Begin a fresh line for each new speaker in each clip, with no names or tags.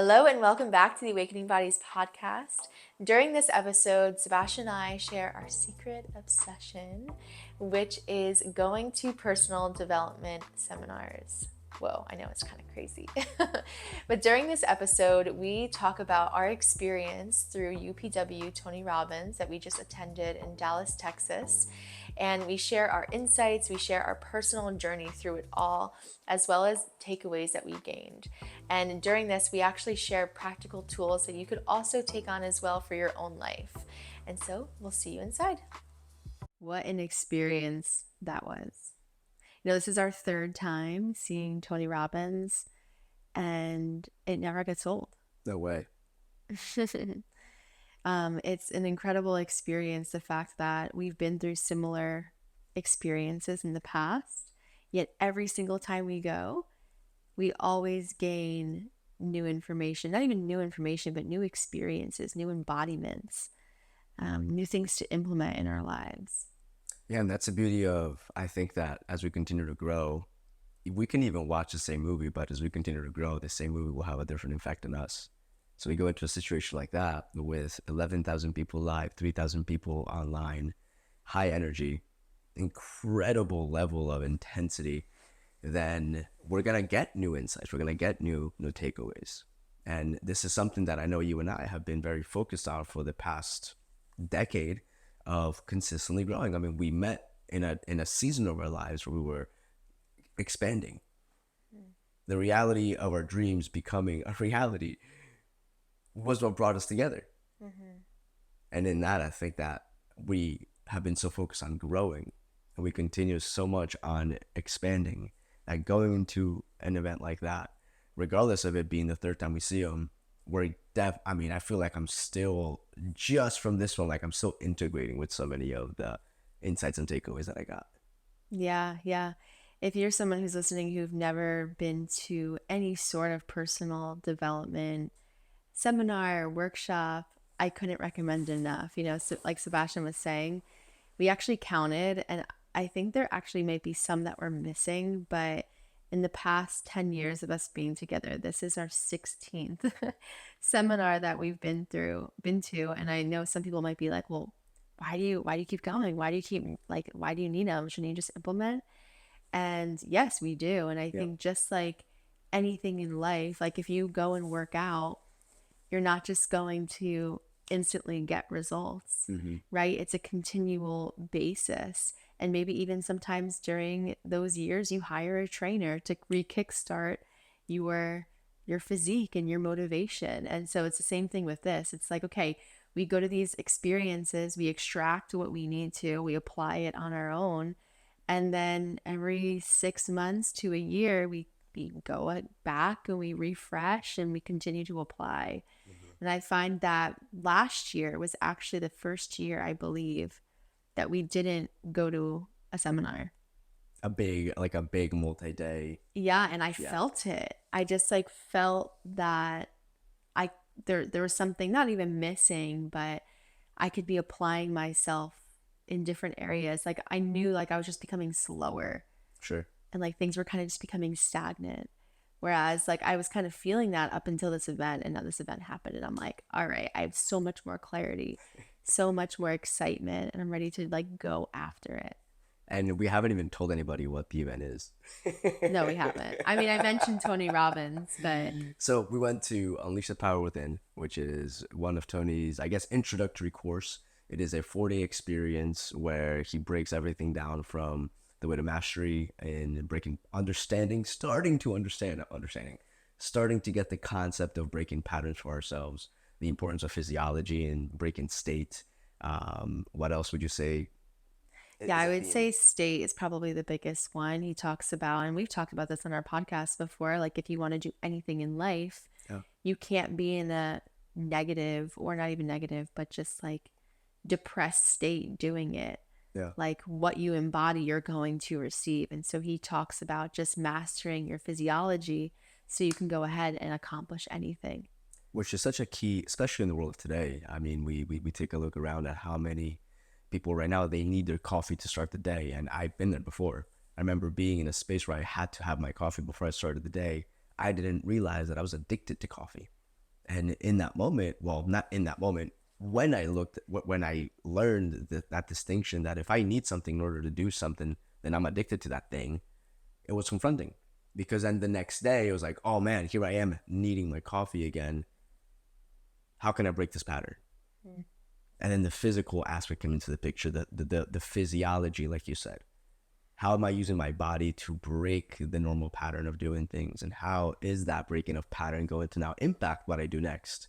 Hello and welcome back to the Awakening Bodies podcast. During this episode, Sebastian and I share our secret obsession, which is going to personal development seminars. Whoa, I know it's kind of crazy. But during this episode, we talk about our experience through UPW Tony Robbins that we just attended in Dallas, Texas. And we share our insights, we share our personal journey through it all, as well as takeaways that we gained. And during this, we actually share practical tools that you could also take on as well for your own life. And so we'll see you inside. What an experience that was. This is our third time seeing Tony Robbins, and it never gets old.
No way.
It's an incredible experience, the fact that we've been through similar experiences in the past, yet every single time we go, we always gain new information, not even new information, but new experiences, new embodiments, new things to implement in our lives.
Yeah, and that's the beauty of, I think that as we continue to grow, we can even watch the same movie, but as we continue to grow, the same movie will have a different effect on us. So we go into a situation like that with 11,000 people live, 3,000 people online, high energy, incredible level of intensity, then we're going to get new insights. We're going to get new takeaways. And this is something that I know you and I have been very focused on for the past decade of consistently growing. I mean, we met in a season of our lives where we were expanding. The reality of our dreams becoming a reality was what brought us together. Mm-hmm. And in that, I think that we have been so focused on growing, and we continue so much on expanding, that going into an event like that, regardless of it being the third time we see them, I feel like I'm still, just from this one, like I'm still integrating with so many of the insights and takeaways that I got.
Yeah. If you're someone who's listening who've never been to any sort of personal development seminar, workshop, I couldn't recommend enough. So like Sebastian was saying, we actually counted, and I think there actually might be some that we're missing, but in the past 10 years of us being together, this is our 16th seminar that we've been to. And I know some people might be like, well, why do you keep going? Why do you need them? Shouldn't you just implement? And yes, we do. And I think just like anything in life, like if you go and work out, you're not just going to instantly get results, right? It's a continual basis. And maybe even sometimes during those years, you hire a trainer to kickstart your physique and your motivation. And so it's the same thing with this. It's like, okay, we go to these experiences, we extract what we need to, we apply it on our own. And then every 6 months to a year, we go back and we refresh and we continue to apply. And I find that last year was actually the first year, I believe, that we didn't go to a seminar.
A big multi-day.
Yeah, and I felt it. I just felt that there was something not even missing, but I could be applying myself in different areas. Like I knew I was just becoming slower.
Sure.
And things were kind of just becoming stagnant. Whereas I was kind of feeling that up until this event, and now this event happened, and I'm like, all right, I have so much more clarity, so much more excitement, and I'm ready to go after it.
And we haven't even told anybody what the event is.
No, we haven't. I mean, I mentioned Tony Robbins, but...
So we went to Unleash the Power Within, which is one of Tony's, I guess, introductory course. It is a 4-day experience where he breaks everything down from the way to mastery and starting to get the concept of breaking patterns for ourselves, the importance of physiology and breaking state. What else would you say?
Yeah, I would say state is probably the biggest one he talks about. And we've talked about this on our podcast before. If you want to do anything in life, you can't be in a negative, or not even negative, but just depressed state doing it.
Yeah.
What you embody, you're going to receive. And so he talks about just mastering your physiology so you can go ahead and accomplish anything.
Which is such a key, especially in the world of today. I mean, we take a look around at how many people right now, they need their coffee to start the day. And I've been there before. I remember being in a space where I had to have my coffee before I started the day. I didn't realize that I was addicted to coffee. And in that moment, well, not in that moment, when I learned that distinction, that if I need something in order to do something, then I'm addicted to that thing, it was confronting. Because then the next day it was like, oh man, here I am needing my coffee again. How can I break this pattern?
Mm.
And then the physical aspect came into the picture, the physiology, like you said. How am I using my body to break the normal pattern of doing things? And how is that breaking of pattern going to now impact what I do next?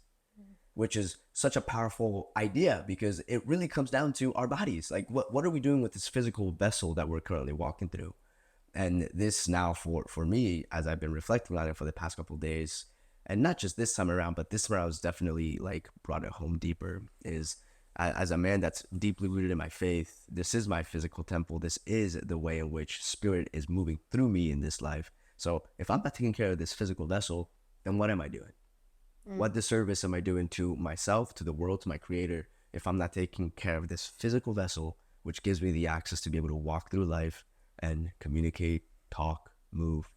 Which is such a powerful idea, because it really comes down to our bodies. Like, what are we doing with this physical vessel that we're currently walking through? And this now for me, as I've been reflecting on it for the past couple of days, and not just this time around, but this time around was definitely like brought it home deeper, is as a man that's deeply rooted in my faith, this is my physical temple. This is the way in which spirit is moving through me in this life. So if I'm not taking care of this physical vessel, then what am I doing? What disservice am I doing to myself, to the world, to my creator, if I'm not taking care of this physical vessel, which gives me the access to be able to walk through life and communicate, talk, move,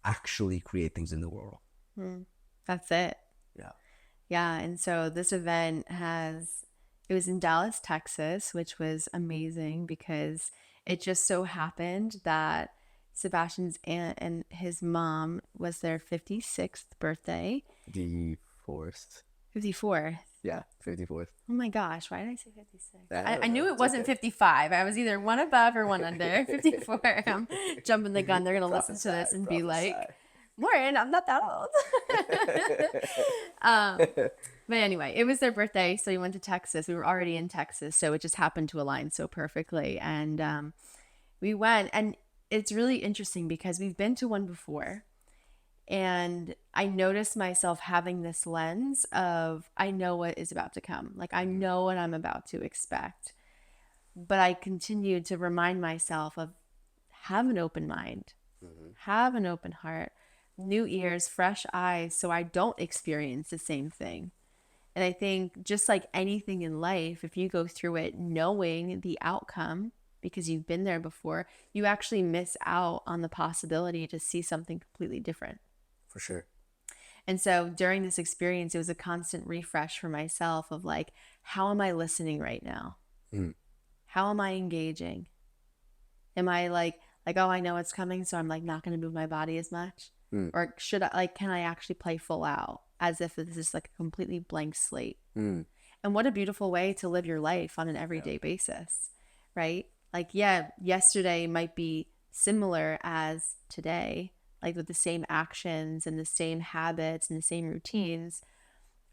actually create things in the world?
Mm. That's it.
Yeah.
Yeah. And so this event it was in Dallas, Texas, which was amazing because it just so happened that Sebastian's aunt and his mom was their 56th birthday.
The fourth.
54th.
Yeah, 54th.
Oh my gosh, why did I say 56?
I
I
don't
knew
know.
it
It's
wasn't
okay.
55. I was either one above or one under. 54. I'm jumping the gun. They're going to listen to this and be like, Lauren, I'm not that old. But anyway, it was their birthday. So we went to Texas. We were already in Texas. So it just happened to align so perfectly. And we went. And it's really interesting because we've been to one before. And I noticed myself having this lens of, I know what is about to come. Like, I know what I'm about to expect. But I continued to remind myself of, have an open mind, have an open heart, new ears, fresh eyes, so I don't experience the same thing. And I think just like anything in life, if you go through it knowing the outcome because you've been there before, you actually miss out on the possibility to see something completely different.
For sure.
And so during this experience, it was a constant refresh for myself of like, how am I listening right now?
Mm.
How am I engaging? Am I like, oh, I know it's coming, so I'm like not going to move my body as much?
Mm.
Or should I, like, can I actually play full out as if this is like a completely blank slate?
Mm.
And what a beautiful way to live your life on an everyday basis, right? Like, yeah, yesterday might be similar as today, like with the same actions and the same habits and the same routines.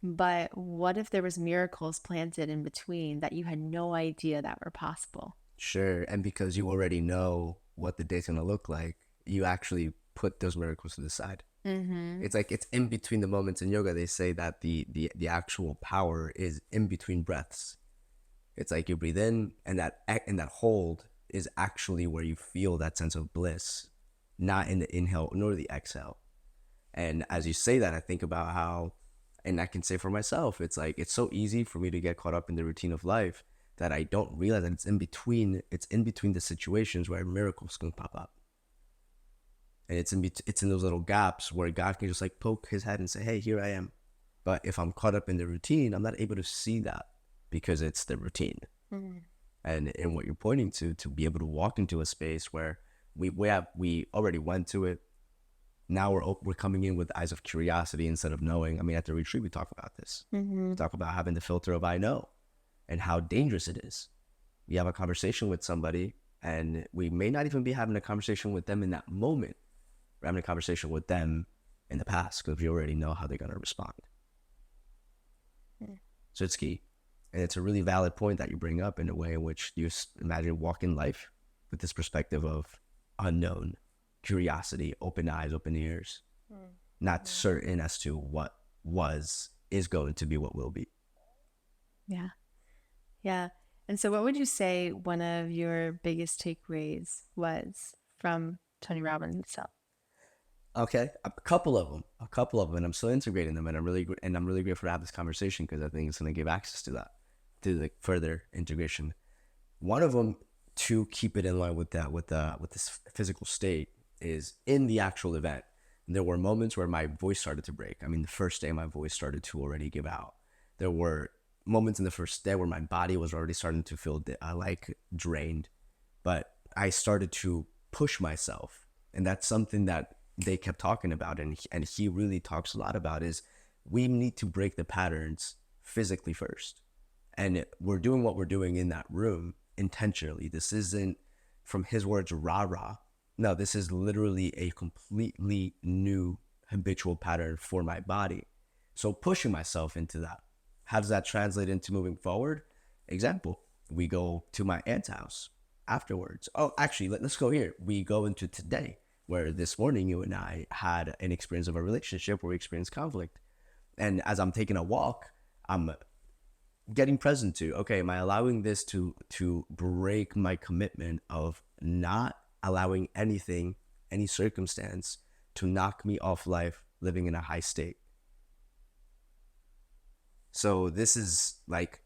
But what if there was miracles planted in between that you had no idea that were possible?
Sure. And because you already know what the day's going to look like, you actually put those miracles to the side.
Mm-hmm.
It's like it's in between the moments. In yoga, they say that the actual power is in between breaths. It's like you breathe in, and that hold is actually where you feel that sense of bliss, not in the inhale nor the exhale. And as you say that, I think about how, and I can say for myself, it's like it's so easy for me to get caught up in the routine of life that I don't realize that it's in between. It's in between the situations where miracles can pop up, and it's in those little gaps where God can just like poke His head and say, "Hey, here I am." But if I'm caught up in the routine, I'm not able to see that because it's the routine.
Mm-hmm.
And in what you're pointing to be able to walk into a space where we already went to it. Now we're coming in with eyes of curiosity instead of knowing. I mean, at the retreat we talk about this.
Mm-hmm.
We talk about having the filter of I know and how dangerous it is. We have a conversation with somebody and we may not even be having a conversation with them in that moment. We're having a conversation with them in the past because we already know how they're going to respond.
Mm.
So it's key. And it's a really valid point that you bring up in a way in which you imagine walking life with this perspective of unknown, curiosity, open eyes, open ears, not certain as to what is going to be what will be.
Yeah. Yeah. And so, what would you say one of your biggest takeaways was from Tony Robbins himself?
Okay, a couple of them, and I'm still integrating them, and I'm really grateful to have this conversation because I think it's going to give access to that, to the further integration. One of them, to keep it in line with that, with this physical state, is in the actual event. There were moments where my voice started to break. I mean, the first day my voice started to already give out. There were moments in the first day where my body was already starting to feel like drained, but I started to push myself. And that's something that they kept talking about. And he really talks a lot about is we need to break the patterns physically first. And we're doing what we're doing in that room intentionally. This isn't, from his words, rah rah. No, this is literally a completely new habitual pattern for my body. So pushing myself into that. How does that translate into moving forward? Example, we go to my aunt's house afterwards. Oh, actually, let's go here. We go into today, where this morning you and I had an experience of a relationship where we experienced conflict. And as I'm taking a walk, I'm getting present to, okay, am I allowing this to break my commitment of not allowing anything, any circumstance to knock me off life living in a high state? So this is like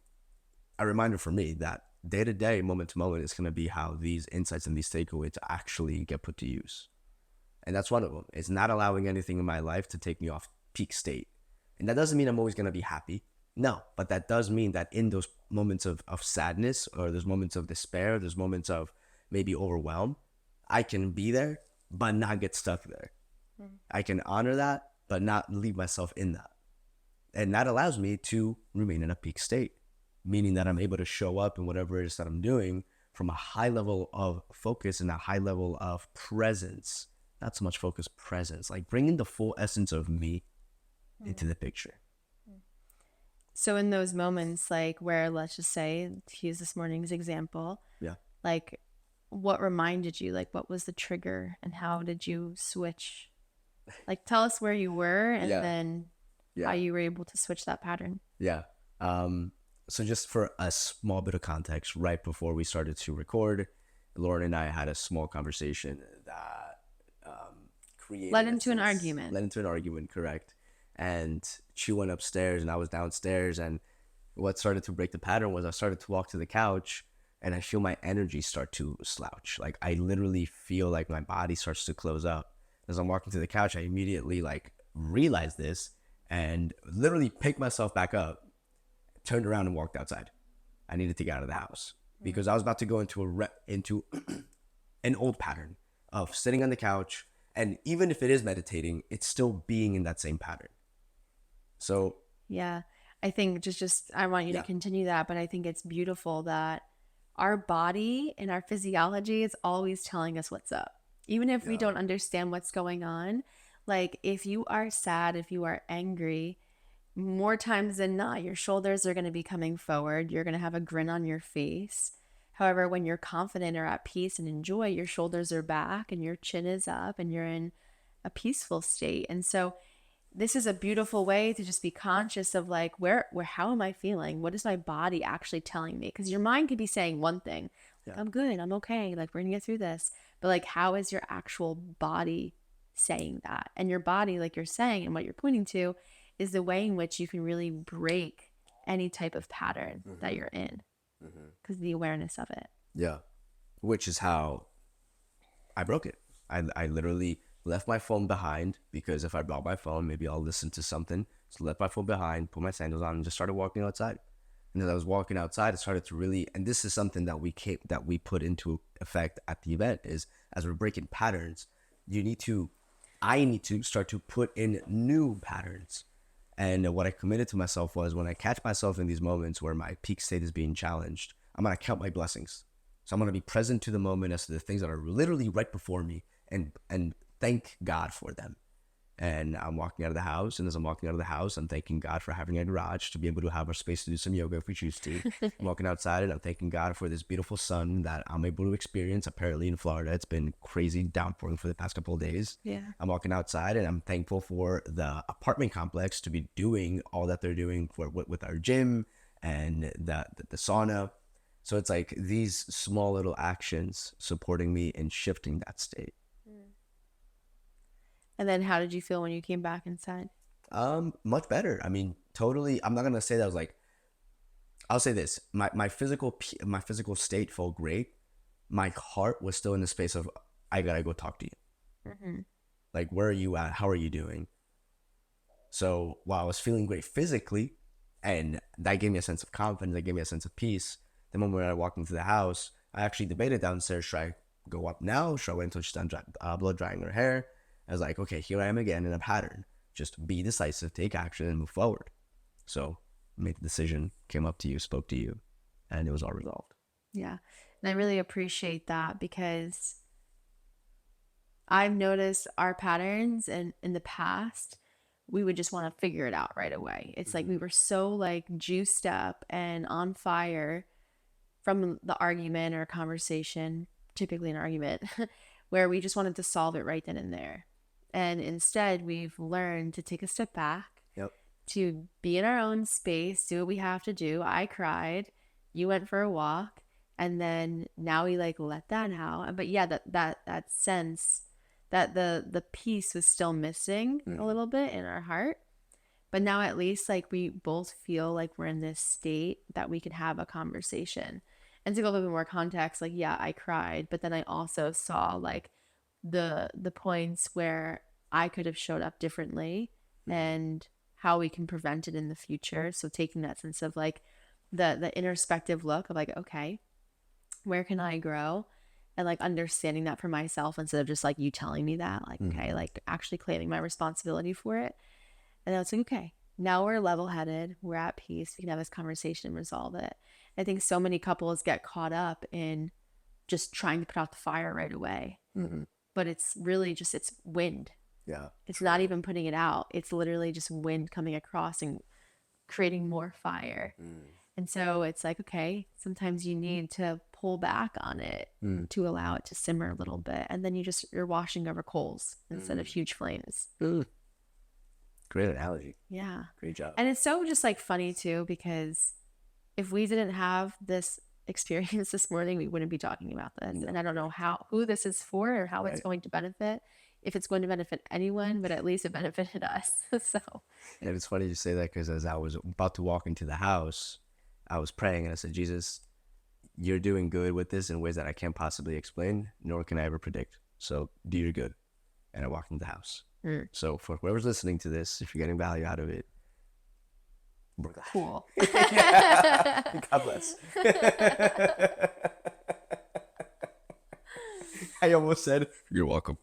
a reminder for me that day to day, moment to moment is going to be how these insights and these takeaways actually get put to use. And that's one of them. It's not allowing anything in my life to take me off peak state. And that doesn't mean I'm always going to be happy. No, but that does mean that in those moments of sadness, or those moments of despair, those moments of maybe overwhelm, I can be there, but not get stuck there. I can honor that, but not leave myself in that. And that allows me to remain in a peak state, meaning that I'm able to show up in whatever it is that I'm doing from a high level of focus and a high level of presence. Not so much focus, presence, like bringing the full essence of me into the picture.
So in those moments, like where, let's just say, to use this morning's example,
Yeah.
like what reminded you, like what was the trigger and how did you switch? Like tell us where you were and
Yeah.
then how
Yeah.
you were able to switch that pattern.
Yeah. So just for a small bit of context, right before we started to record, Lauren and I had a small conversation that created
Led into an argument.
led into an argument, correct? And she went upstairs and I was downstairs. And what started to break the pattern was I started to walk to the couch and I feel my energy start to slouch. Like I literally feel like my body starts to close up. As I'm walking to the couch, I immediately like realized this and literally picked myself back up, turned around and walked outside. I needed to get out of the house because I was about to go into into an old pattern of sitting on the couch. And even if it is meditating, it's still being in that same pattern. So
Yeah. I think just I want you to
yeah,
continue that, but I think it's beautiful that our body and our physiology is always telling us what's up. Even if we
yeah,
don't understand what's going on, like if you are sad, if you are angry, more times than not, your shoulders are going to be coming forward. You're going to have a grin on your face. However, when you're confident or at peace and in joy, your shoulders are back and your chin is up and you're in a peaceful state. And so this is a beautiful way to just be conscious of like where how am I feeling? What is my body actually telling me? Because your mind could be saying one thing, like
yeah.
I'm good, I'm okay, like we're gonna get through this. But like how is your actual body saying that? And your body, like you're saying, and what you're pointing to is the way in which you can really break any type of pattern that you're in because of the awareness of it.
Yeah. Which is how I broke it. I literally left my phone behind because if I brought my phone, maybe I'll listen to something. So left my phone behind, put my sandals on, and just started walking outside. And as I was walking outside, I started to really, and this is something that we put into effect at the event is as we're breaking patterns, you need to, I need to start to put in new patterns. And what I committed to myself was when I catch myself in these moments where my peak state is being challenged, I'm going to count my blessings. So I'm going to be present to the moment as to the things that are literally right before me and thank God for them. And I'm walking out of the house. And as I'm walking out of the house, I'm thanking God for having a garage to be able to have a space to do some yoga if we choose to. I'm walking outside and I'm thanking God for this beautiful sun that I'm able to experience. Apparently in Florida, it's been crazy downpouring for the past couple of days.
Yeah.
I'm walking outside and I'm thankful for the apartment complex to be doing all that they're doing with our gym and the sauna. So it's like these small little actions supporting me in shifting that state.
And then how did you feel when you came back inside?
Much better. I mean, totally. I'm not gonna say that I was like. I'll say this: my physical state felt great. My heart was still in the space of I gotta go talk to you. Like, where are you at? How are you doing? So while I was feeling great physically, and that gave me a sense of confidence, that gave me a sense of peace, the moment I walked into the house, I actually debated downstairs, should I go up now? Should I wait until she's done blow drying her hair? I was like, okay, here I am again in a pattern. Just be decisive, take action, and move forward. So made the decision, came up to you, spoke to you, and it was all resolved.
Yeah. And I really appreciate that because I've noticed our patterns, and in the past, we would just want to figure it out right away. It's like we were so like juiced up and on fire from the argument or conversation, typically an argument, where we just wanted to solve it right then and there. And instead, we've learned to take a step back,
Yep.
to be in our own space, do what we have to do. I cried, you went for a walk, and then now we like let that out. But yeah, that sense that the peace was still missing a little bit in our heart. But now at least like we both feel like we're in this state that we could have a conversation. And to go a little bit more context, like yeah, I cried, but then I also saw like the points where I could have showed up differently and how we can prevent it in the future. So taking that sense of like the introspective look of like, okay, where can I grow? And like understanding that for myself instead of just like you telling me that, like, okay, like actually claiming my responsibility for it. And then it's like, okay, now we're level headed, we're at peace, we can have this conversation and resolve it. I think so many couples get caught up in just trying to put out the fire right away. But it's really just, it's wind.
Yeah.
It's not even putting it out. It's literally just wind coming across and creating more fire. And so it's like, okay, sometimes you need to pull back on it to allow it to simmer a little bit. And then you're washing over coals instead of huge flames.
Great analogy.
Yeah.
Great job.
And it's so just like funny too, because if we didn't have this experience this morning, we wouldn't be talking about this. No. And I don't know who this is for or how it's going to benefit, if it's going to benefit anyone, but at least it benefited us. So.
And it's funny you say that because as I was about to walk into the house, I was praying and I said, Jesus, you're doing good with this in ways that I can't possibly explain, nor can I ever predict. So do your good. And I walked into the house. So for whoever's listening to this, if you're getting value out of it, we're glad.
Cool.
God bless. I almost said, you're welcome.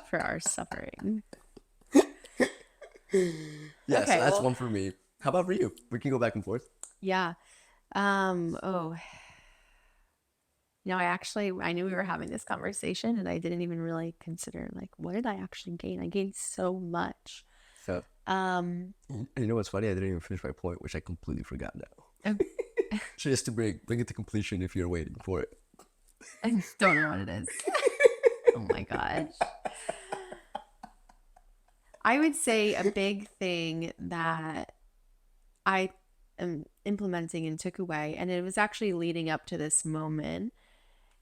For our suffering.
Yes, okay, that's one for me. How about for you? We can go back and forth.
Yeah. I knew we were having this conversation and I didn't even really consider like, what did I actually gain? I gained so much.
So, you know what's funny? I didn't even finish my point, which I completely forgot now. So just to bring it to completion if you're waiting for it.
I don't know what it is. Oh my gosh. I would say a big thing that I am implementing and took away, and it was actually leading up to this moment,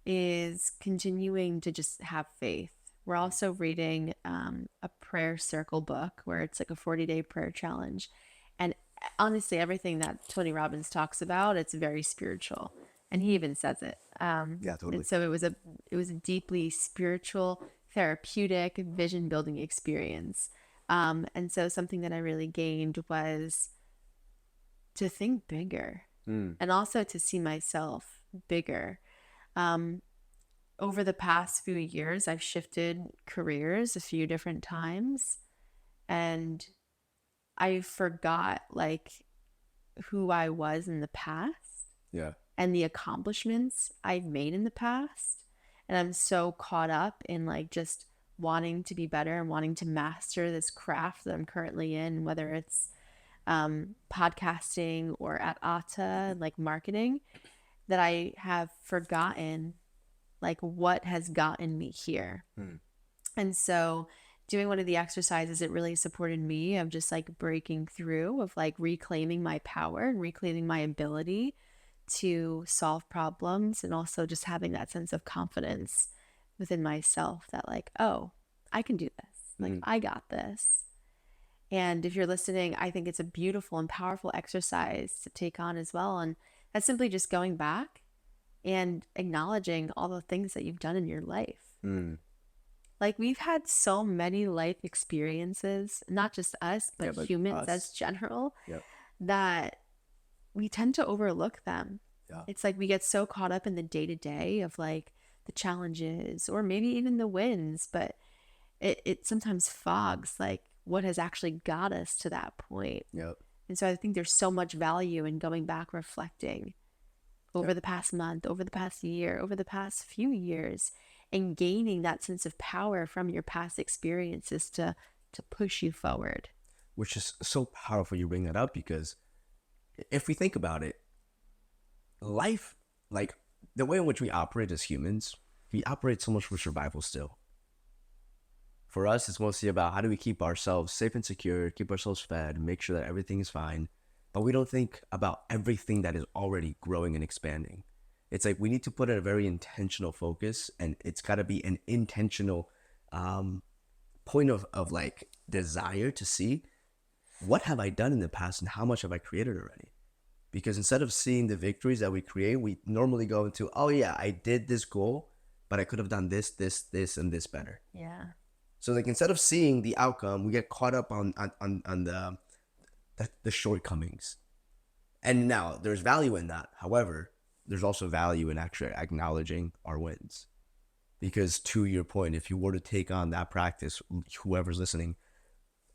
is continuing to just have faith. We're also reading a prayer circle book where it's like a 40-day prayer challenge. And honestly, everything that Tony Robbins talks about, it's very spiritual. And he even says it.
Yeah, totally.
And so it was a deeply spiritual, therapeutic, vision building experience. And so something that I really gained was to think bigger and also to see myself bigger. Over the past few years, I've shifted careers a few different times, and I forgot like who I was in the past.
Yeah.
And the accomplishments I've made in the past. And I'm so caught up in like just wanting to be better and wanting to master this craft that I'm currently in, whether it's podcasting or at Atta, like marketing, that I have forgotten like what has gotten me here. And so doing one of the exercises, it really supported me of just like breaking through, of like reclaiming my power and reclaiming my ability to solve problems, and also just having that sense of confidence within myself that like, oh, I can do this. Like, I got this. And if you're listening, I think it's a beautiful and powerful exercise to take on as well. And that's simply just going back and acknowledging all the things that you've done in your life. Like we've had so many life experiences, not just us,
Yeah,
but
but
humans as
us.
general,
Yep.
that we tend to overlook them.
Yeah.
It's like we get so caught up in the day to day of like the challenges or maybe even the wins, but it sometimes fogs like what has actually got us to that point.
Yep.
And so I think there's so much value in going back, reflecting over
Yep.
the past month, over the past year, over the past few years, and gaining that sense of power from your past experiences to push you forward.
Which is so powerful you bring that up because if we think about it, life, like the way in which we operate as humans, we operate so much for survival still. For us, it's mostly about how do we keep ourselves safe and secure, keep ourselves fed, make sure that everything is fine. But we don't think about everything that is already growing and expanding. It's like we need to put in a very intentional focus, and it's got to be an intentional um, point of like desire to see what have I done in the past and how much have I created already. Because instead of seeing the victories that we create, we normally go into, oh yeah, I did this goal, but I could have done this, and this better.
Yeah.
So like instead of seeing the outcome, we get caught up on the shortcomings. And now there's value in that. However, there's also value in actually acknowledging our wins. Because to your point, if you were to take on that practice, whoever's listening,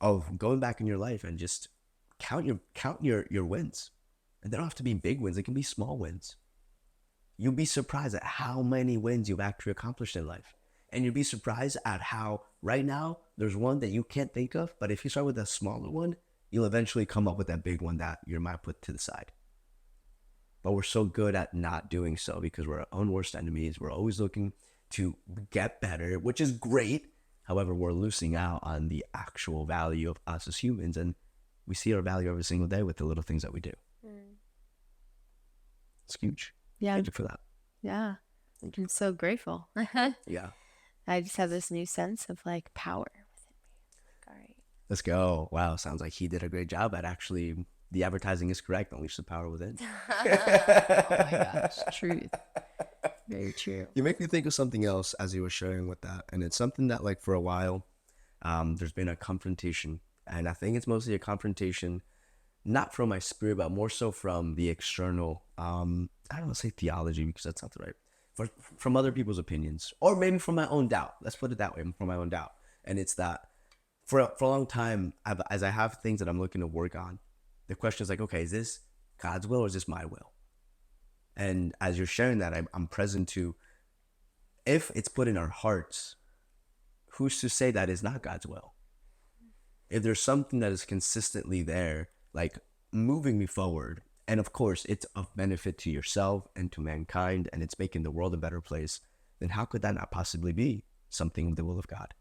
of going back in your life and just count your wins. And they don't have to be big wins, it can be small wins. You'll be surprised at how many wins you've actually accomplished in life. And you'll be surprised at how right now there's one that you can't think of, but if you start with a smaller one, you'll eventually come up with that big one that you might put to the side. But we're so good at not doing so because we're our own worst enemies. We're always looking to get better, which is great. However, we're losing out on the actual value of us as humans, and we see our value every single day with the little things that we do.
Mm.
It's huge.
Yeah.
Thank you for that.
Yeah. I'm so grateful.
Yeah.
I just have this new sense of like power within me. Like, all right.
Let's go. Wow. Sounds like he did a great job at actually, the advertising is correct. Unleash the power within.
Oh my gosh. Truth. Very true.
You make me think of something else as you were sharing with that. And it's something that, like, for a while, there's been a confrontation. And I think it's mostly a confrontation, not from my spirit, but more so from the external, I don't want to say theology because that's not the right, from other people's opinions, or maybe from my own doubt. Let's put it that way, from my own doubt. And it's that for a long time, as I have things that I'm looking to work on, the question is like, okay, is this God's will or is this my will? And as you're sharing that, I'm present to, if it's put in our hearts, who's to say that is not God's will? If there's something that is consistently there, like moving me forward, and of course it's of benefit to yourself and to mankind, and it's making the world a better place, then how could that not possibly be something of the will of God?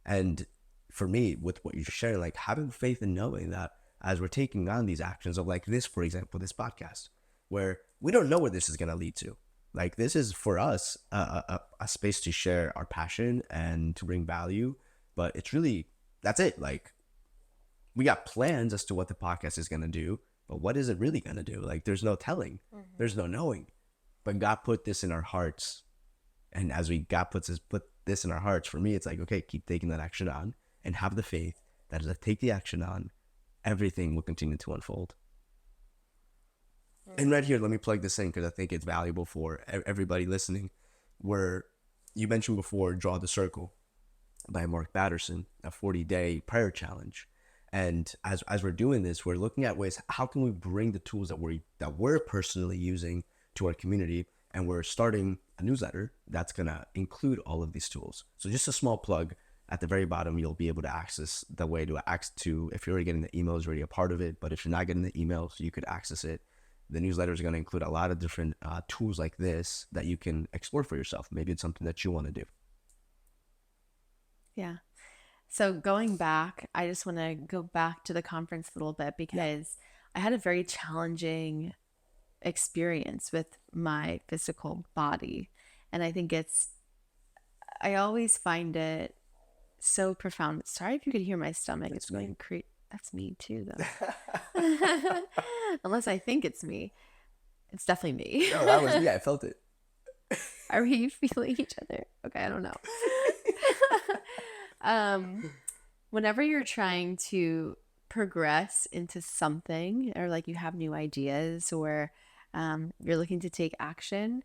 And for me, with what you're sharing, like having faith in knowing that as we're taking on these actions of like this, for example, this podcast, where we don't know where this is going to lead to. Like this is for us a space to share our passion and to bring value, but it's really, that's it. Like we got plans as to what the podcast is going to do, but what is it really going to do? Like there's no telling, there's no knowing, but God put this in our hearts. And as God put this in our hearts, for me, it's like, okay, keep taking that action on and have the faith that as I take the action on, everything will continue to unfold. And right here, let me plug this in because I think it's valuable for everybody listening. Where you mentioned before, Draw the Circle by Mark Batterson, a 40-day prayer challenge. And as we're doing this, we're looking at ways, how can we bring the tools that we're personally using to our community? And we're starting a newsletter that's going to include all of these tools. So just a small plug. At the very bottom, you'll be able to access the way to if you're already getting the emails, already a part of it. But if you're not getting the emails, you could access it. The newsletter is going to include a lot of different tools like this that you can explore for yourself. Maybe it's something that you want to do.
Yeah. So going back, I just want to go back to the conference a little bit because I had a very challenging experience with my physical body. And I think I always find it so profound. Sorry if you could hear my stomach. It's going crazy. That's me too, though. Unless I think it's me. It's definitely me.
No, that was me. I felt it.
Are we feeling each other? Okay, I don't know. um, whenever you're trying to progress into something, or like you have new ideas, or you're looking to take action,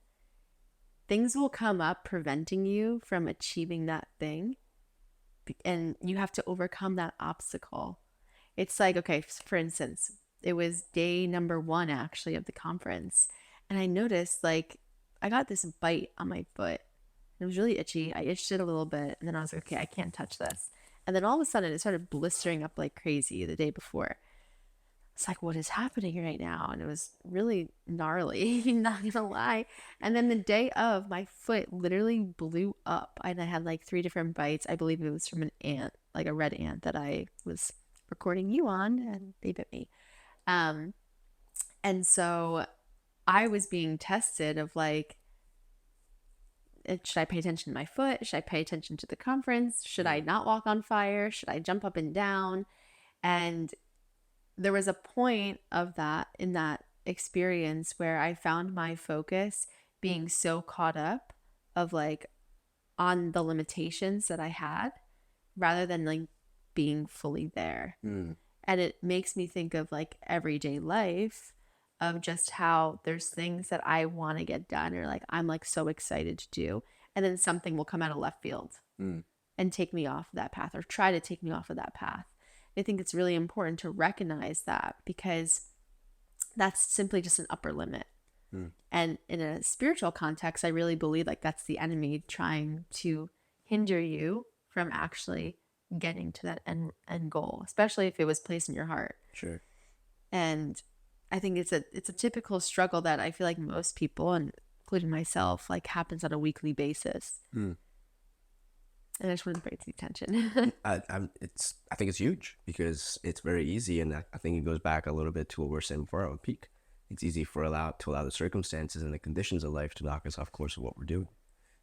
things will come up preventing you from achieving that thing. And you have to overcome that obstacle. It's like, okay, for instance, it was day number 1 actually of the conference. And I noticed like I got this bite on my foot. It was really itchy. I itched it a little bit. And then I was like, okay, I can't touch this. And then all of a sudden it started blistering up like crazy the day before. It's like, what is happening right now? And it was really gnarly, not gonna lie. And then the day of, my foot literally blew up. And I had like 3 different bites. I believe it was from an ant, like a red ant that I was recording you on, and they bit me. Um, and so I was being tested of like, should I pay attention to my foot? Should I pay attention to the conference? Should I not walk on fire? Should I jump up and down? And there was a point of that in that experience where I found my focus being so caught up of like on the limitations that I had rather than like being fully there. And it makes me think of like everyday life of just how there's things that I want to get done or like I'm like so excited to do. And then something will come out of left field and take me off that path or try to take me off of that path. I think it's really important to recognize that because that's simply just an upper limit. And in a spiritual context, I really believe like that's the enemy trying to hinder you from actually getting to that end goal, especially if it was placed in your heart.
Sure.
And I think it's a typical struggle that I feel like most people, and including myself, like happens on a weekly basis. And I just wanted to bring it to attention.
I think it's huge because it's very easy, and I think it goes back a little bit to what we were saying before on peak. It's easy to allow the circumstances and the conditions of life to knock us off course of what we're doing.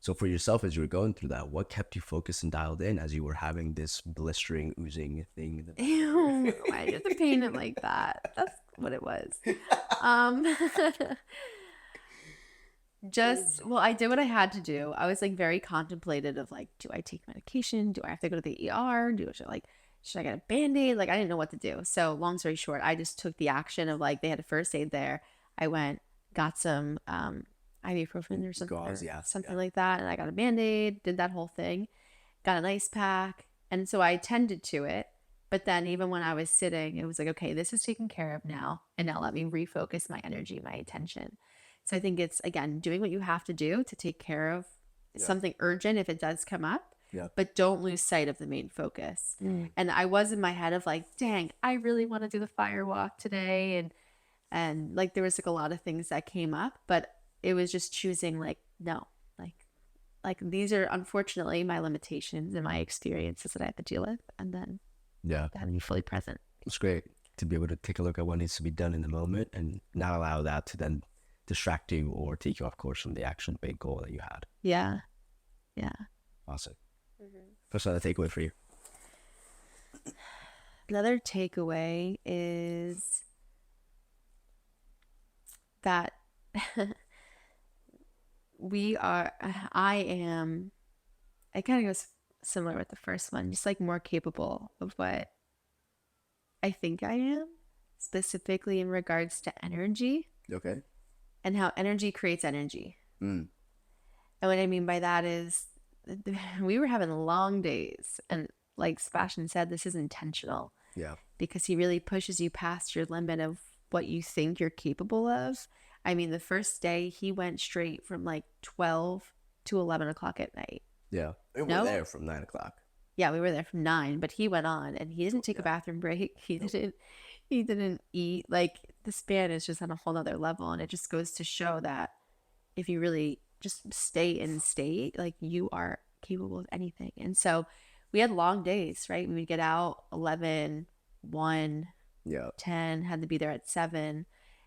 So for yourself, as you were going through that, what kept you focused and dialed in as you were having this blistering, oozing thing?
Ew, why did you paint it like that? That's what it was. Well, I did what I had to do. I was like very contemplative of like, do I take medication? Do I have to go to the ER? Should I get a Band-Aid? Like I didn't know what to do. So long story short, I just took the action of like, they had a first aid there. I went, got some ibuprofen or something,
Gauze,
like that. And I got a Band-Aid, did that whole thing, got an ice pack. And so I tended to it. But then even when I was sitting, it was like, okay, this is taken care of now. And now let me refocus my energy, my attention. So I think it's, again, doing what you have to do to take care of something urgent if it does come up. But don't lose sight of the main focus. And I was in my head of like, dang, I really want to do the fire walk today. And like, there was like a lot of things that came up, but it was just choosing like, no, like these are unfortunately my limitations and my experiences that I have to deal with. And then have to be fully present.
It's great to be able to take a look at what needs to be done in the moment and not allow that to then distract you or take you off course from the action big goal that you had.
Yeah.
Awesome. What's another takeaway for you?
Another takeaway is that it kind of goes similar with the first one, just like more capable of what I think I am, specifically in regards to energy.
Okay.
And how energy creates energy. And what I mean by that is we were having long days. And like Sebastian said, this is intentional.
Yeah.
Because he really pushes you past your limit of what you think you're capable of. I mean, the first day he went straight from like 12 to 11 o'clock at night.
Yeah. We were there from 9 o'clock.
Yeah, we were there from 9, but he went on and he didn't take a bathroom break. He didn't eat. Like the span is just on a whole nother level. And it just goes to show that if you really just stay in state, like you are capable of anything. And so we had long days, right? We would get out 11, 1, 10, had to be there at 7.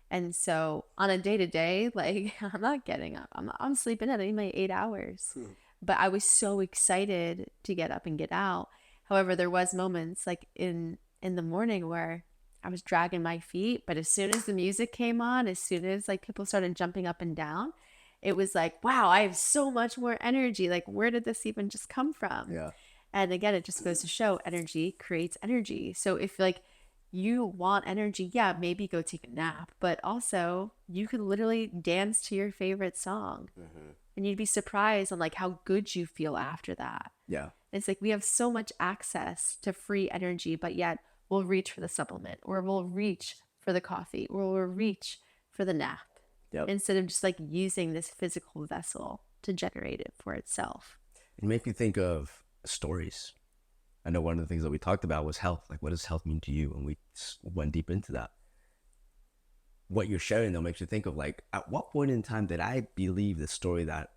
And so on a day to day, like I'm not getting up. I'm sleeping in. I need my 8 hours. But I was so excited to get up and get out. However, there was moments like in the morning where I was dragging my feet, but as soon as the music came on, as soon as like people started jumping up and down, it was like, wow, I have so much more energy. Like, where did this even just come from?
Yeah.
And again, it just goes to show energy creates energy. So if like you want energy, yeah, maybe go take a nap, but also you could literally dance to your favorite song and you'd be surprised on like how good you feel after that.
Yeah.
It's like we have so much access to free energy, but yet we'll reach for the supplement or we'll reach for the coffee or we'll reach for the nap
Yep.
instead of just like using this physical vessel to generate it for itself.
It made me think of stories. I know one of the things that we talked about was health. Like, what does health mean to you? And we went deep into that. What you're sharing, though, makes you think of, like, at what point in time did I believe the story that,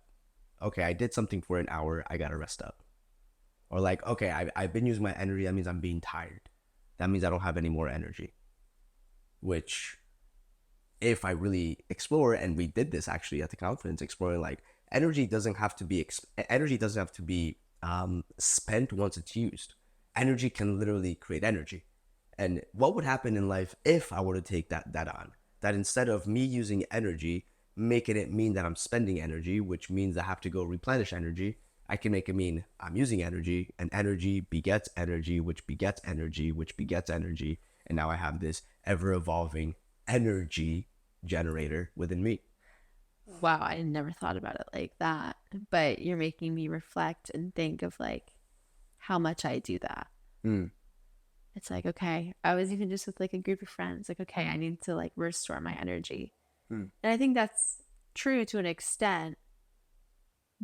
okay, I did something for an hour, I got to rest up? Or like, okay, I've been using my energy, that means I'm being tired. That means I don't have any more energy. Which, if I really explore, and we did this actually at the conference, exploring like energy doesn't have to be spent once it's used. Energy can literally create energy. And what would happen in life if I were to take that on? That instead of me using energy, making it mean that I'm spending energy, which means I have to go replenish energy, I can make it mean I'm using energy, and energy begets energy, which begets energy, which begets energy. And now I have this ever evolving energy generator within me.
Wow, I never thought about it like that. But you're making me reflect and think of like how much I do that.
Mm.
It's like, okay, I was even just with like a group of friends, like, okay, I need to like restore my energy.
Mm.
And I think that's true to an extent,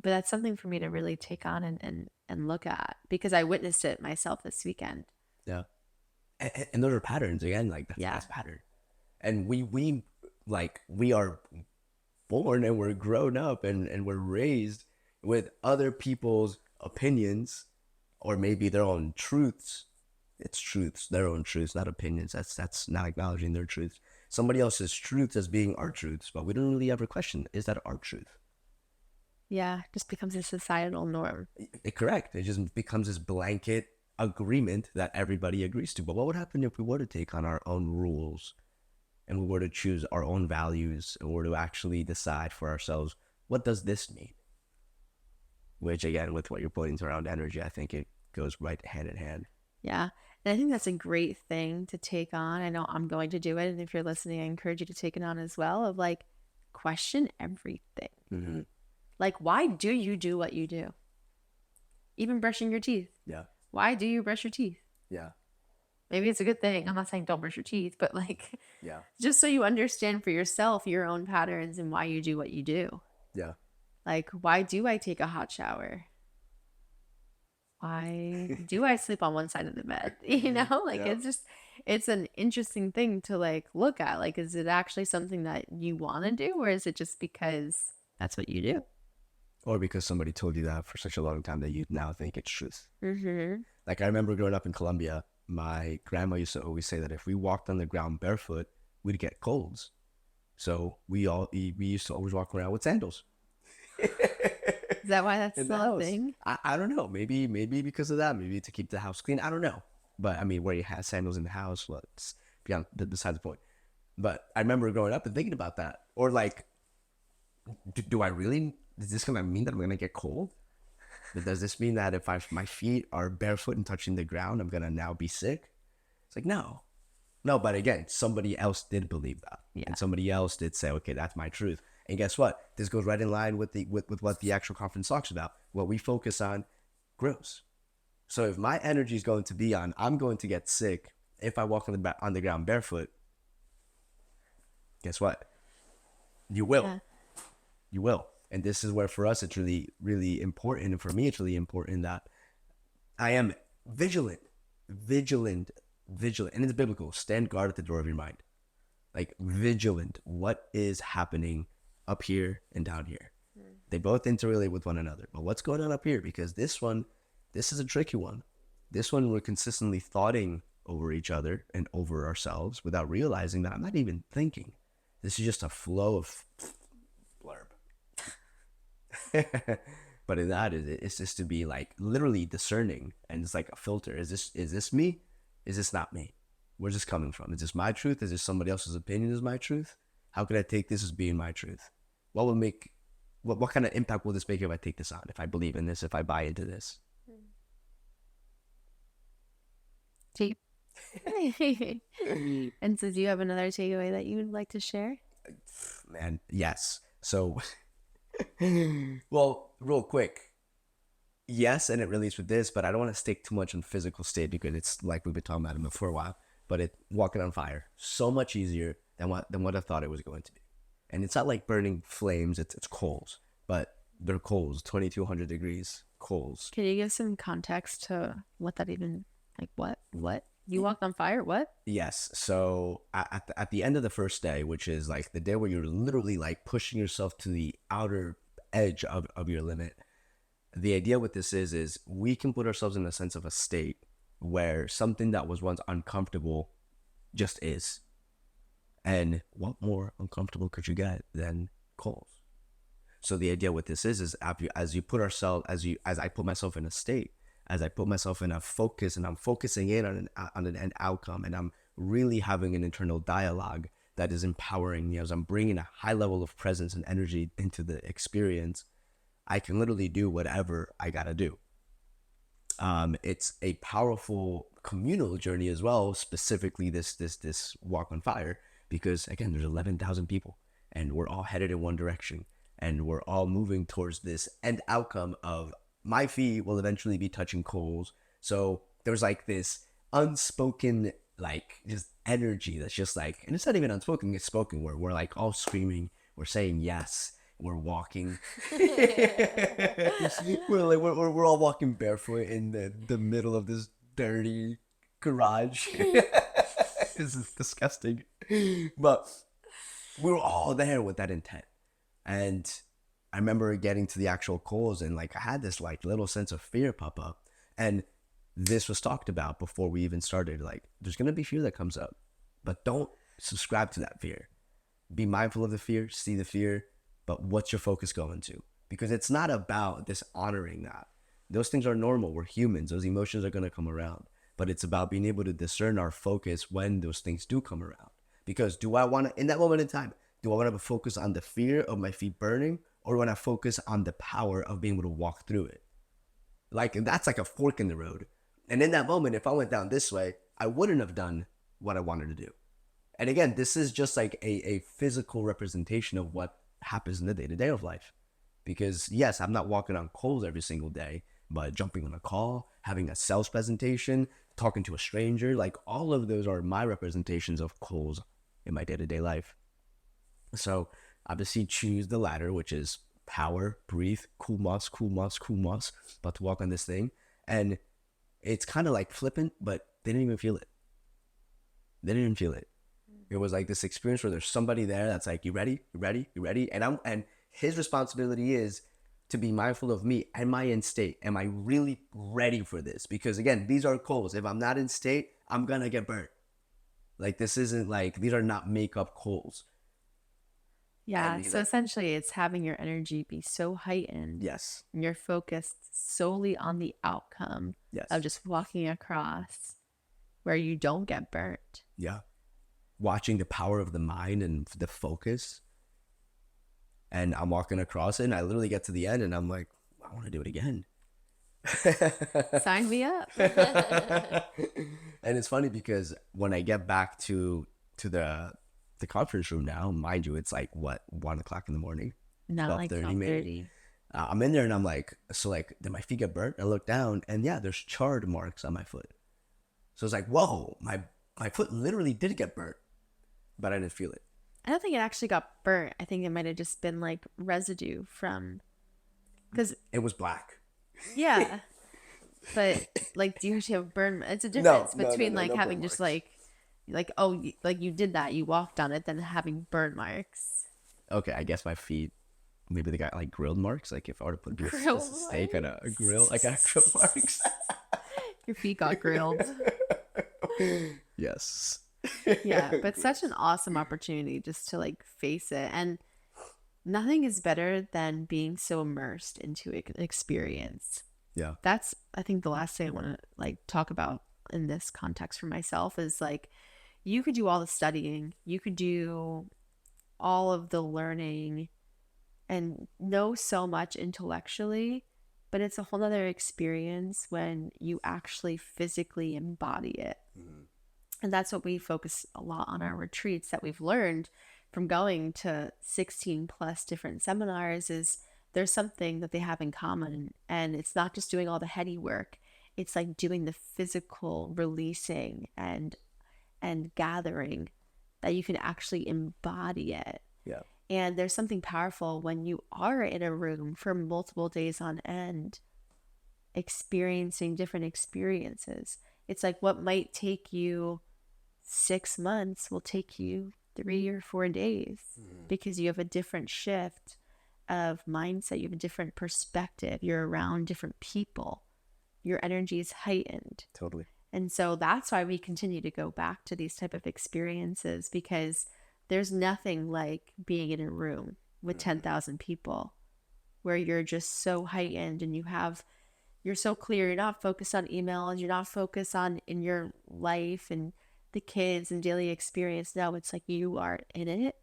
but that's something for me to really take on and look at because I witnessed it myself this weekend.
Yeah. And those are patterns again, like
Yeah.
that's pattern. And we are born and we're grown up and we're raised with other people's opinions or maybe their own truths. It's truths, their own truths, not opinions. That's not acknowledging their truths. Somebody else's truths as being our truths, but we don't really ever question, is that our truth?
Yeah. Just becomes a societal norm.
Correct. It just becomes this blanket agreement that everybody agrees to. But what would happen if we were to take on our own rules and we were to choose our own values and were to actually decide for ourselves, what does this mean? Which again, with what you're pointing to around energy, I think it goes right hand in hand.
Yeah. And I think that's a great thing to take on. I know I'm going to do it. And if you're listening, I encourage you to take it on as well of like question everything.
Mm-hmm.
Like, why do you do what you do? Even brushing your teeth.
Yeah.
Why do you brush your teeth?
Yeah.
Maybe it's a good thing. I'm not saying don't brush your teeth, but like,
Yeah.
just so you understand for yourself your own patterns and why you do what you do.
Yeah.
Like, why do I take a hot shower? Why do I sleep on one side of the bed? You know, like
Yeah.
it's just, it's an interesting thing to like look at. Like, is it actually something that you want to do, or is it just because that's what you do?
Or because somebody told you that for such a long time that you now think it's truth.
Mm-hmm.
Like I remember growing up in Colombia, my grandma used to always say that if we walked on the ground barefoot, we'd get colds. So we used to always walk around with sandals.
Is that why that's
In the
still a
house.
thing?
I don't know. Maybe because of that. Maybe to keep the house clean. I don't know. But I mean, where you have sandals in the house, well, it's beyond beside the point. But I remember growing up and thinking about that. Or like, do I really? Is this gonna mean that I'm gonna get cold? Does this mean that if my feet are barefoot and touching the ground, I'm gonna now be sick? It's like no, no. But again, somebody else did believe that,
Yeah.
and somebody else did say, okay, that's my truth. And guess what? This goes right in line with with what the actual conference talks about. What we focus on grows. So if my energy is going to be on, I'm going to get sick if I walk on the ground barefoot. Guess what? You will.
Yeah.
You will. And this is where for us it's really, really important. And for me, it's really important that I am vigilant, vigilant, vigilant. And it's biblical. Stand guard at the door of your mind. Like vigilant. What is happening up here and down here? They both interrelate with one another. But what's going on up here? Because this is a tricky one. This one, we're consistently thoughting over each other and over ourselves without realizing that I'm not even thinking. This is just a flow of blurb. But in that, it's just to be like literally discerning, and it's like a filter. Is this me? Is this not me? Where's this coming from? Is this my truth? Is this somebody else's opinion as my truth? How could I take this as being my truth? What kind of impact will this make if I take this on? If I believe in this, if I buy into this?
Cheap. And so do you have another takeaway that you would like to share?
Man, yes. So, well, real quick, yes, and it relates with this, but I don't want to stick too much on physical state because it's like we've been talking about it for a while. But it walking on fire so much easier than what I thought it was going to be, and it's not like burning flames. It's coals, but they're coals, 2,200 degrees coals.
Can you give some context to what that even, like, what? You walked on fire? What?
Yes. So at the end of the first day, which is like the day where you're literally like pushing yourself to the outer edge of your limit, the idea with this is we can put ourselves in a sense of a state where something that was once uncomfortable just is. And what more uncomfortable could you get than coals? So the idea with this is as you put ourselves, as I put myself in a state, as I put myself in a focus, and I'm focusing in on an end outcome, and I'm really having an internal dialogue that is empowering me, as I'm bringing a high level of presence and energy into the experience, I can literally do whatever I gotta do. It's a powerful communal journey as well, specifically this walk on fire, because again, there's 11,000 people, and we're all headed in one direction, and we're all moving towards this end outcome of my feet will eventually be touching coals. So there's like this unspoken like just energy that's just like, and it's not even unspoken, it's spoken, where we're like all screaming, we're saying yes, we're walking. we're all walking barefoot in the middle of this dirty garage. This is disgusting. But we were all there with that intent. And I remember getting to the actual coals, and like I had this like little sense of fear pop up. And this was talked about before we even started. Like, there's gonna be fear that comes up, but don't subscribe to that fear. Be mindful of the fear, see the fear, but what's your focus going to? Because it's not about dishonoring that. Those things are normal. We're humans. Those emotions are going to come around. But it's about being able to discern our focus when those things do come around. Because do I want to, in that moment in time, do I want to focus on the fear of my feet burning, or do I want to focus on the power of being able to walk through it? Like, that's like a fork in the road. And in that moment, if I went down this way, I wouldn't have done what I wanted to do. And again, this is just like a physical representation of what happens in the day-to-day of life. Because yes, I'm not walking on coals every single day, but jumping on a call, having a sales presentation, talking to a stranger, like all of those are my representations of coals in my day-to-day life. So obviously choose the latter, which is power, breathe, cool moss, cool moss, cool moss, about to walk on this thing. And it's kind of like flippant, but they didn't even feel it. They didn't even feel it. It was like this experience where there's somebody there that's like, you ready? You ready? You ready? And his responsibility is to be mindful of me. Am I in state? Am I really ready for this? Because again, these are coals. If I'm not in state, I'm gonna get burnt. Like, this isn't like, these are not makeup coals.
Yeah. So essentially, it's having your energy be so heightened.
Yes.
And you're focused solely on the outcome
Yes.
of just walking across where you don't get burnt.
Yeah. Watching the power of the mind and the focus. And I'm walking across it, and I literally get to the end, and I'm like, I want to do it again.
Sign me up.
And it's funny because when I get back to the conference room now, mind you, it's like what, 1 o'clock in the morning,
Not like
12:30 maybe.
12:30.
I'm in there, and I'm like, so like, did my feet get burnt? I look down, and yeah, there's charred marks on my foot. So it's like, whoa, my foot literally did get burnt, but I didn't feel it.
I don't think it actually got burnt. I think it might have just been like residue from, because
It was black.
yeah, but like, do you actually have burn? It's a difference between like
no burn
having just
marks.
like oh, like you did that, you walked on it, than having burn marks.
Okay, I guess my feet, maybe they got like grilled marks. Like if I were to put
Grilled
a steak on a grill, I got grilled marks.
Your feet got grilled.
Yes.
Yeah, but such an awesome opportunity just to like face it. And nothing is better than being so immersed into an experience.
Yeah.
That's, I think, the last thing I want to like talk about in this context for myself is like, you could do all the studying, you could do all of the learning and know so much intellectually, but it's a whole other experience when you actually physically embody it.
Mm-hmm.
And that's what we focus a lot on our retreats, that we've learned from going to 16 plus different seminars, is there's something that they have in common. And it's not just doing all the heady work. It's like doing the physical releasing and gathering, that you can actually embody it.
Yeah.
And there's something powerful when you are in a room for multiple days on end, experiencing different experiences. It's like what might take you 6 months will take you 3 or 4 days, because you have a different shift of mindset. You have a different perspective. You're around different people. Your energy is heightened.
Totally.
And so that's why we continue to go back to these type of experiences, because there's nothing like being in a room with 10,000 people where you're just so heightened and you're so clear. You're not focused on emails. You're not focused on in your life and the kids and daily experience. No, it's like you are in it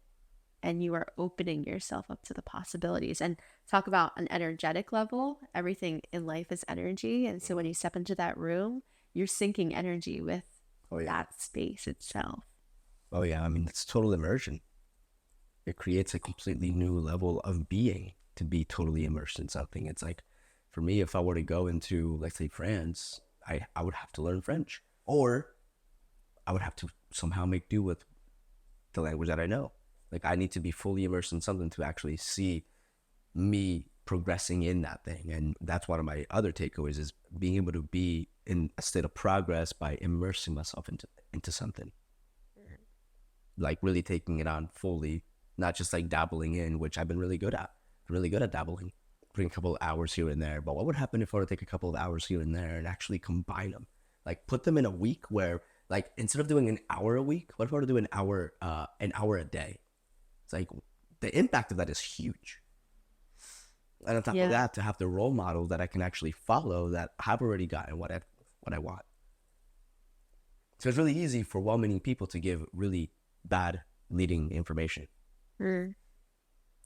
and you are opening yourself up to the possibilities. And talk about an energetic level. Everything in life is energy. And so when you step into that room, you're syncing energy with that space itself.
Oh yeah, I mean, it's total immersion. It creates a completely new level of being to be totally immersed in something. It's like, for me, if I were to go into, let's say, France, I would have to learn French, or I would have to somehow make do with the language that I know. Like, I need to be fully immersed in something to actually see me progressing in that thing. And that's one of my other takeaways, is being able to be in a state of progress by immersing myself into something. Like really taking it on fully, not just like dabbling in, which I've been really good at. Really good at dabbling, putting a couple of hours here and there. But what would happen if I were to take a couple of hours here and there and actually combine them? Like put them in a week where, like, instead of doing an hour a week, what if I were to do an hour a day? It's like the impact of that is huge. And on top of that, to have the role model that I can actually follow, that have already gotten what I want. So it's really easy for well-meaning people to give really bad leading information.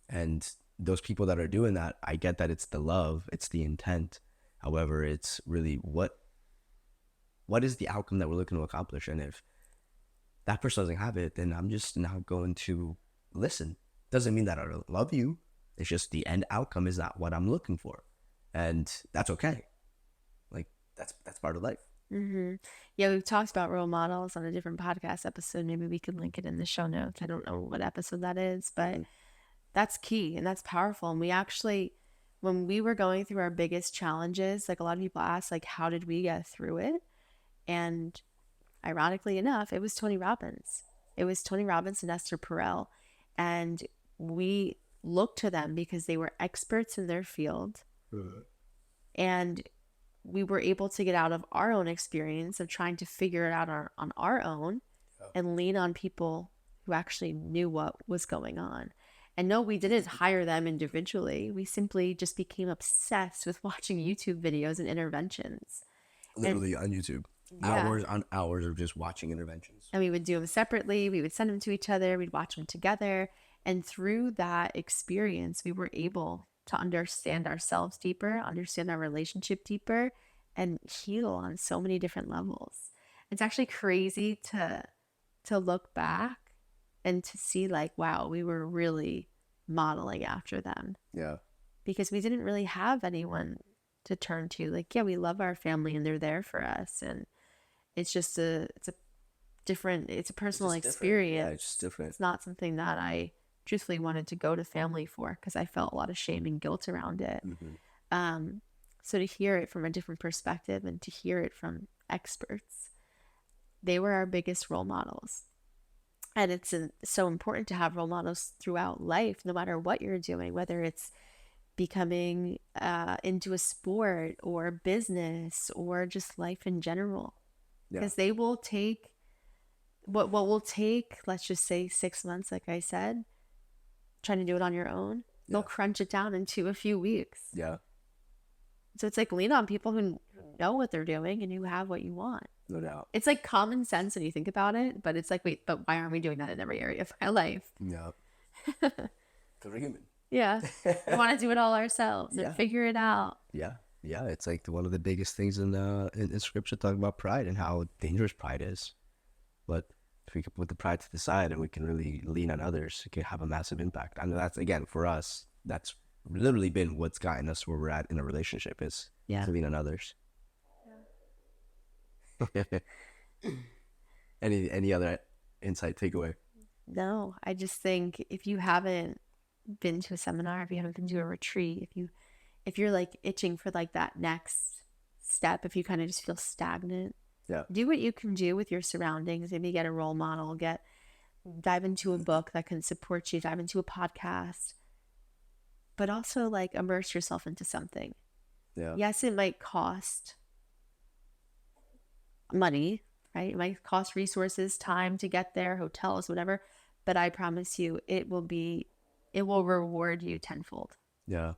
And those people that are doing that, I get that it's the love, it's the intent. However, it's really what is the outcome that we're looking to accomplish? And if that person doesn't have it, then I'm just not going to listen. Doesn't mean that I don't love you. It's just the end outcome is not what I'm looking for. And that's okay. Like, that's part of life.
Yeah, we've talked about role models on a different podcast episode. Maybe we could link it in the show notes. I don't know what episode that is, but that's key and that's powerful. And we actually, when we were going through our biggest challenges, like a lot of people ask, like, how did we get through it? And ironically enough, it was Tony Robbins. It was Tony Robbins and Esther Perel. And we looked to them because they were experts in their field. And we were able to get out of our own experience of trying to figure it out on our own and lean on people who actually knew what was going on. And no, we didn't hire them individually. We simply just became obsessed with watching YouTube videos and interventions.
Literally on YouTube. Hours on hours of just watching interventions.
And we would do them separately. We would send them to each other. We'd watch them together. And through that experience, we were able to understand ourselves deeper, understand our relationship deeper, and heal on so many different levels. It's actually crazy to look back and to see, like, wow, we were really modeling after them.
Yeah.
Because we didn't really have anyone to turn to. Like, yeah, we love our family and they're there for us. And it's just it's a personal experience.
Yeah, it's just different.
It's not something that I truthfully wanted to go to family for, because I felt a lot of shame and guilt around it. So to hear it from a different perspective and to hear it from experts, they were our biggest role models. And it's so important to have role models throughout life, no matter what you're doing, whether it's becoming into a sport or business or just life in general. Because they will take what will take, let's just say 6 months, like I said, trying to do it on your own. They'll crunch it down into a few weeks.
Yeah.
So it's like, lean on people who know what they're doing and who have what you want.
No doubt.
It's like common sense when you think about it, but it's like, wait, but why aren't we doing that in every area of my life?
Yeah. Because we're human.
Yeah. We want to do it all ourselves and figure it out.
Yeah. Yeah, it's like one of the biggest things in scripture talking about pride and how dangerous pride is. But if we can put the pride to the side and we can really lean on others, it can have a massive impact. And that's, again, for us, that's literally been what's gotten us where we're at in a relationship, is
Yeah.
to lean on others. Any other insight takeaway?
No, I just think if you haven't been to a seminar, if you haven't been to a retreat, if you're like itching for like that next step, if you kind of just feel stagnant,
Yeah.
do what you can do with your surroundings. Maybe get a role model, dive into a book that can support you, dive into a podcast, but also like immerse yourself into something.
Yeah.
Yes, it might cost money, right? It might cost resources, time to get there, hotels, whatever, but I promise you it will reward you tenfold.
Yeah.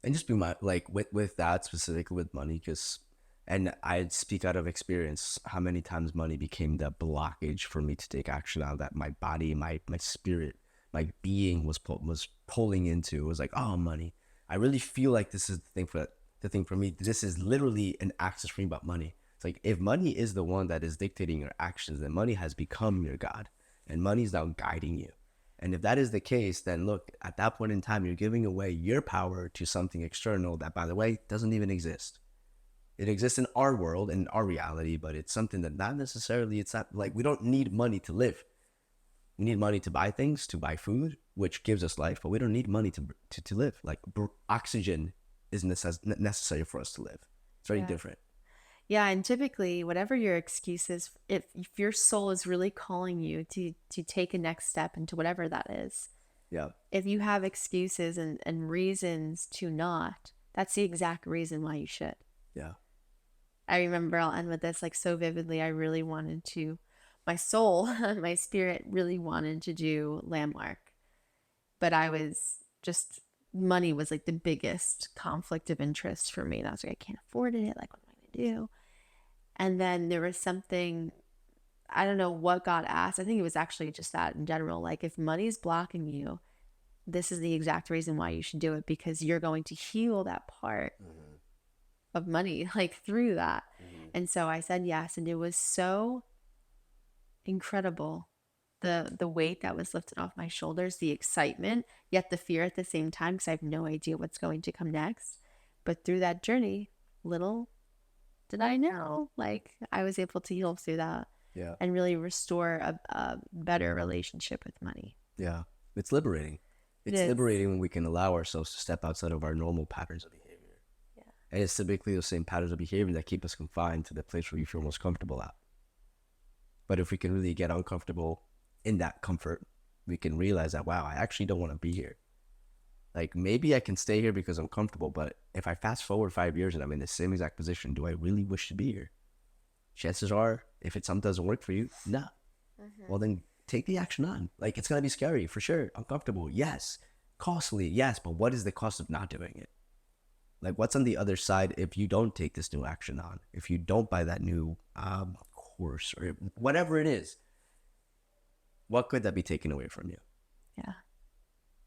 And just be my, like, with that specifically with money, because, and I speak out of experience, how many times money became the blockage for me to take action on that my body, my spirit, my being was pulling into. It was like, oh, money. I really feel like this is the thing for me. This is literally an axis for me about money. It's like, if money is the one that is dictating your actions, then money has become your God, and money is now guiding you. And if that is the case, then look, at that point in time, you're giving away your power to something external that, by the way, doesn't even exist. It exists in our world and our reality, but it's something that not necessarily, it's not like, we don't need money to live. We need money to buy things, to buy food, which gives us life, but we don't need money to live. Like, oxygen is necessary for us to live. It's very
Yeah.
different.
Yeah, and typically, whatever your excuse is, if your soul is really calling you to take a next step into whatever that is,
Yeah.
if you have excuses and reasons to not, that's the exact reason why you should.
Yeah.
I remember, I'll end with this like so vividly. I really wanted to, my soul, my spirit really wanted to do Landmark, but I was just, money was like the biggest conflict of interest for me. And I was like, I can't afford it. Like, what am I going to do? And then there was something, I don't know what got asked. I think it was actually just that in general. Like, if money's blocking you, this is the exact reason why you should do it, because you're going to heal that part
Mm-hmm.
of money, like through that.
Mm-hmm.
And so I said yes. And it was so incredible. The weight that was lifted off my shoulders, the excitement, yet the fear at the same time, because I have no idea what's going to come next. But through that journey, little did I know, like I was able to heal through that
Yeah.
and really restore a better relationship with money.
Yeah. It's liberating.
It
It's
is.
liberating when we can allow ourselves to step outside of our normal patterns of behavior.
Yeah.
And it's typically those same patterns of behavior that keep us confined to the place where we feel most comfortable at. But if we can really get uncomfortable in that comfort, we can realize that, wow, I actually don't want to be here. Like, maybe I can stay here because I'm comfortable, but if I fast forward 5 years and I'm in the same exact position, do I really wish to be here? Chances are, if it's something doesn't work for you, nah. Well, then take the action on. Like, it's going to be scary for sure. Uncomfortable, yes. Costly, yes. But what is the cost of not doing it? Like, what's on the other side if you don't take this new action on? If you don't buy that new course or whatever it is, what could that be taken away from you?
Yeah.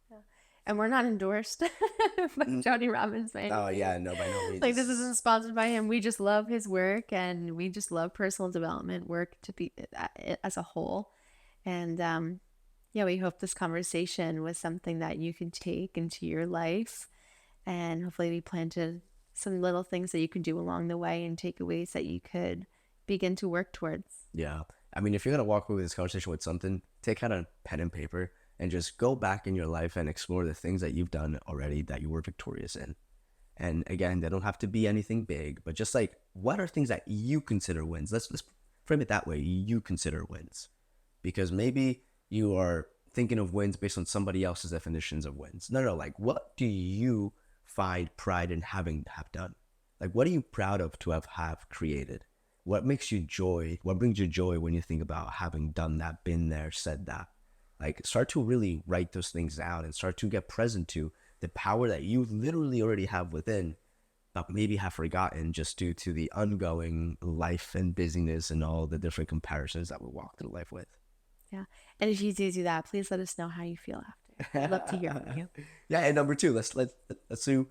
Yeah. And we're not endorsed by Tony Robbins by any
Oh, yeah,
means.
no, by no means.
Like, this isn't sponsored by him. We just love his work, and we just love personal development work to be as a whole. And yeah, we hope this conversation was something that you could take into your life, and hopefully we planted some little things that you could do along the way and takeaways that you could begin to work towards.
Yeah. I mean, if you're going to walk away with this conversation with something, take out a pen and paper and just go back in your life and explore the things that you've done already that you were victorious in. And again, they don't have to be anything big, but just like, what are things that you consider wins? Let's frame it that way. You consider wins, because maybe you are thinking of wins based on somebody else's definitions of wins. No. Like, what do you find pride in having have done? Like, what are you proud of to have created? What makes you joy? What brings you joy when you think about having done that, been there, said that? Like, start to really write those things down and start to get present to the power that you literally already have within, but maybe have forgotten just due to the ongoing life and busyness and all the different comparisons that we walk through life with.
Yeah. And if you do that, please let us know how you feel after. I'd love to hear from you.
Yeah, and number two, let's do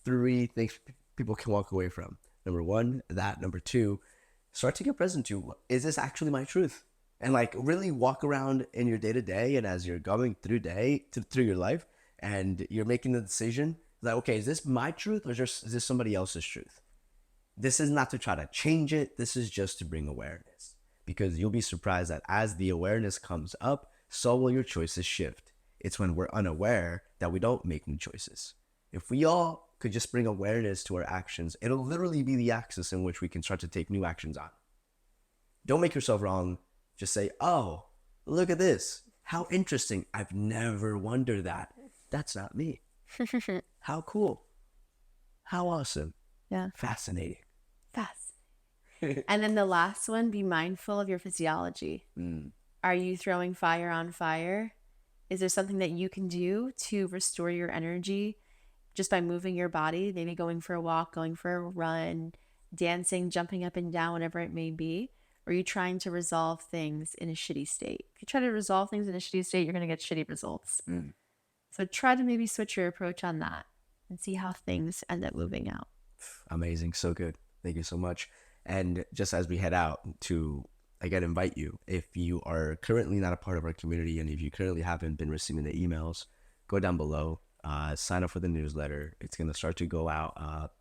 three things people can walk away from. Number one, that. Number two, start to get present to, is this actually my truth? And like really walk around in your day to day, and as you're going through through your life, and you're making the decision that, okay, is this my truth or is this somebody else's truth? This is not to try to change it. This is just to bring awareness, because you'll be surprised that as the awareness comes up, so will your choices shift. It's when we're unaware that we don't make new choices. If we all could just bring awareness to our actions, it'll literally be the axis in which we can start to take new actions on. Don't make yourself wrong. Just say, oh, look at this. How interesting. I've never wondered that. That's not me. How cool. How awesome.
Yeah.
Fascinating.
And then the last one, be mindful of your physiology.
Mm.
Are you throwing fire on fire? Is there something that you can do to restore your energy just by moving your body, maybe going for a walk, going for a run, dancing, jumping up and down, whatever it may be? Or are you trying to resolve things in a shitty state? If you try to resolve things in a shitty state, you're going to get shitty results.
Mm.
So try to maybe switch your approach on that and see how things end up moving out.
Amazing. So good. Thank you so much. And just as we head out to, again, invite you, if you are currently not a part of our community, and if you currently haven't been receiving the emails, go down below, sign up for the newsletter. It's going to start to go out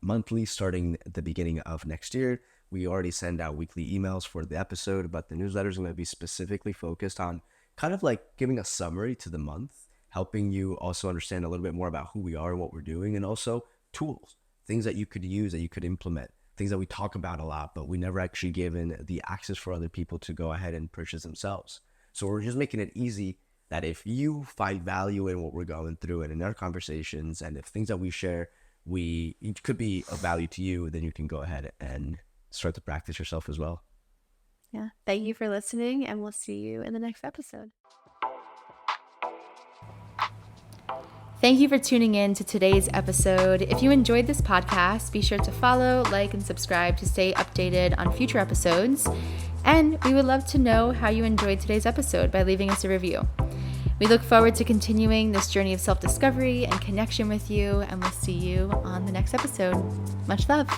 monthly starting at the beginning of next year. We already send out weekly emails for the episode, but the newsletter is going to be specifically focused on kind of like giving a summary to the month, helping you also understand a little bit more about who we are and what we're doing, and also tools, things that you could use, that you could implement, things that we talk about a lot, but we never actually given the access for other people to go ahead and purchase themselves. So we're just making it easy that if you find value in what we're going through and in our conversations, and if things that we share, it could be of value to you, then you can go ahead and start to practice yourself as well.
Yeah. Thank you for listening, and we'll see you in the next episode. Thank you for tuning in to today's episode. If you enjoyed this podcast, be sure to follow, like, and subscribe to stay updated on future episodes. And we would love to know how you enjoyed today's episode by leaving us a review. We look forward to continuing this journey of self-discovery and connection with you, and we'll see you on the next episode. Much love.